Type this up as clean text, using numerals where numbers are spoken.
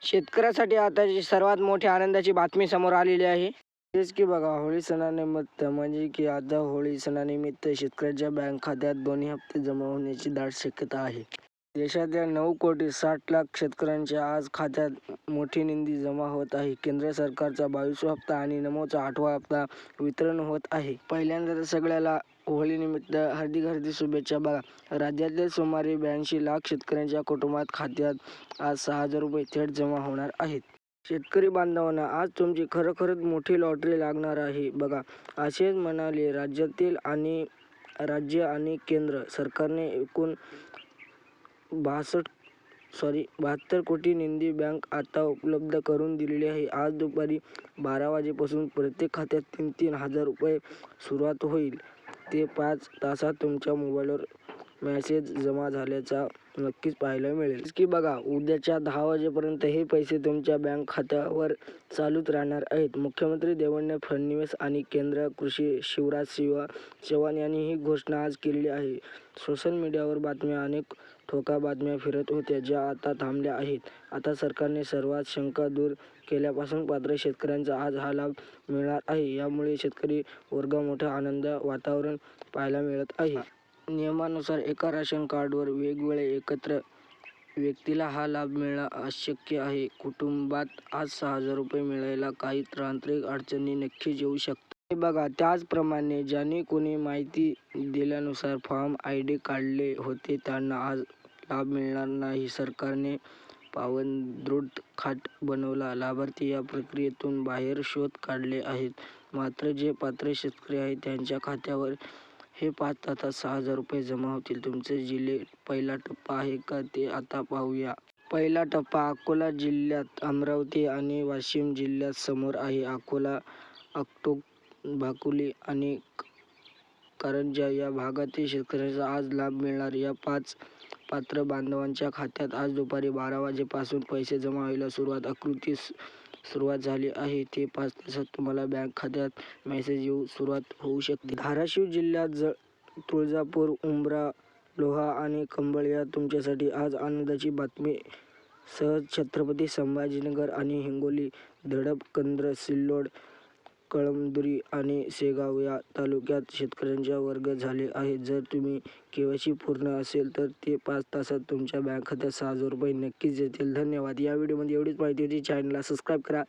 शेतकऱ्यासाठी आताची सर्वात मोठी आनंदाची बातमी समोर आलेली आहे. तेच की बघा, होळी सणानिमित्त म्हणजे की आता होळी सणानिमित्त शेतकऱ्याच्या बँक खात्यात 2 हप्ते जमा होण्याची दाट शक्यता आहे. देशातल्या 9,60,00,000 शेतकऱ्यांच्या आज खात्यात मोठी निधी जमा होत आहे. केंद्र सरकारचा 22वा हप्ता आणि नमोचा 8वा हप्ता वितरण होत आहे. पहिल्यांदा तर सगळ्याला होळीनिमित्त हार्दिक शुभेच्छा. बघा, राज्यातील सुमारे 82 लाख शेतकऱ्यांच्या कुटुंबात खात्यात आज 6,000 रुपये थेट जमा होणार आहेत. शेतकरी बांधवांना आज तुमची खरोखरच मोठी लॉटरी लागणार आहे. बघा, असेच म्हणाले राज्य आणि केंद्र सरकारने एकूण 72 कोटी निधी बँक आता उपलब्ध करून दिलेली आहे. आज दुपारी 12 वाजेपासून प्रत्येक खात्यात 3-3 हजार रुपये सुरुवात होईल. ते 5 तासात तुमच्या मोबाईलवर मेसेज जमा झाल्याचा नक्कीच पाहायला मिळेल. की बघा, उद्याच्या 10 वाजेपर्यंत हे पैसे तुमच्या बँक खात्यावर चालूच राहणार आहेत. मुख्यमंत्री देवेंद्र फडणवीस आणि केंद्रीय कृषी शिवराज चव्हाण यांनी ही घोषणा आज केलेली आहे. सोशल मीडियावर अनेक ठोका बातम्या फिरत होत्या, ज्या आता थांबल्या आहेत. आता सरकारने सर्वात शंका दूर केल्यापासून पात्र शेतकऱ्यांना आज हा लाभ मिळणार आहे. यामुळे शेतकरी वर्गात मोठं आनंद वातावरण पाहायला मिळत आहे. नियमानुसार एका राशन कार्डवर वेगवेगळे एकत्र व्यक्तीला हा लाभ मिळणं अशक्य आहे. कुटुंबात आज 6,000 रुपये मिळायला काही तांत्रिक अडचणी नक्कीच येऊ शकतात. बघा, त्याचप्रमाणे ज्यांनी कोणी माहिती दिल्यानुसार फॉर्म ID काढले होते त्यांना आज लाभ मिळणार नाही. सरकारने पावदृढ खाट बनवला. लाभार्थी या प्रक्रियेतून बाहेर शोध काढले आहेत. मात्र जे पात्र शेतकरी आहेत त्यांच्या खात्यावर हे 5 तासात 6,000 रुपये जमा होतील. तुमचे जिल्हे पहिला टप्पा आहे का ते आता पाहूया. पहिला टप्पा अकोला जिल्ह्यात, अमरावती आणि वाशिम जिल्ह्यात समोर आहे. अकोला, भाकुली आणि कारंजा या भागातील शेतकऱ्यांना आज लाभ मिळणार. या 5 पात्र बांधवांच्या खात्यात आज दुपारी 12 वाजेपासून पैसे जमा व्हायला सुरुवात झाली आहे. ते 5 तासात तुम्हाला बँक खात्यात मेसेज येऊन सुरुवात होऊ शकते. धाराशिव जिल्ह्यात तुळजापूर, उंब्रा, लोहा आणि कंबळ या तुमच्यासाठी आज आनंदाची बातमी सह छत्रपती संभाजीनगर आणि हिंगोली, धडपकद्र, सिल्लोड, कळमनुरी आणि शेगाव या तालुक्यात शेतकऱ्यांचे वर्ग झाले आहेत. जर तुम्ही KYC पूर्ण असेल तर ते 5 तासात तुमच्या बँक खात्यात 6,000 रुपये नक्कीच येतील. धन्यवाद. या व्हिडिओमध्ये एवढीच माहिती होती. चॅनलला सबस्क्राईब करा.